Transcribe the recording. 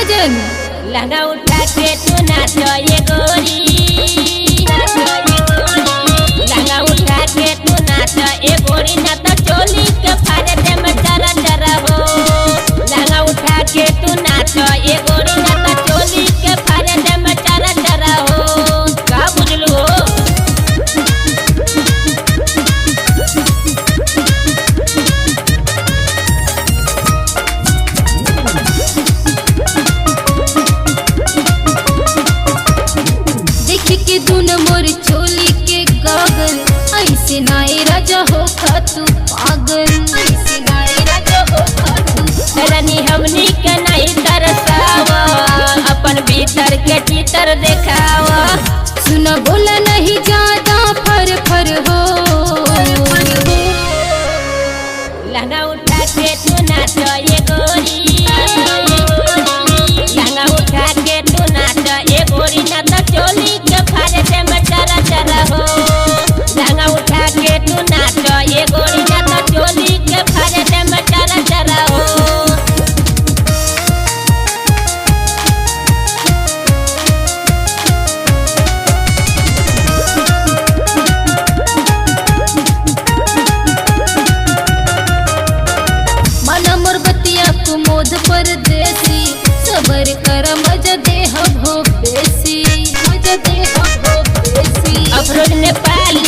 भजन। लहंगा उठा के तू नाचो ये गोरी, लहंगा उठा के तू नाचो ये गोरी, ना तो चोली के फाड़े दे में चरा चरा हो। लहंगा उठा के तू नाचो ये गोरी, ना तो चोली के फाड़े दे में चरा चरा हो। का बुझलू हो? के दून मोर चोली के गागल, ऐसे नाई राजा हो खातू पागल, ऐसे नाई राजा हो खातू। रानी हमनी के नहीं तरसावा, अपन भीतर के चित्र दिखावा। सुना बोला नहीं ज्यादा फर फर हो। लहंगा उठा के तू नाचो ये गोरी, लहंगा उठा के तू नाचो ये गोरी, ना तो चोली के फाड़े दे में चरा चरा हो। लहंगा उठा के तू नाचो ये गोरी, ना तो चोली के फाड़े दे में चरा चरा हो। मन मोर बतिया कुमोद परदेसी, सबर कर मजा देह भो बेसी, मजा देह भो बेसी। अफरोज नेपाली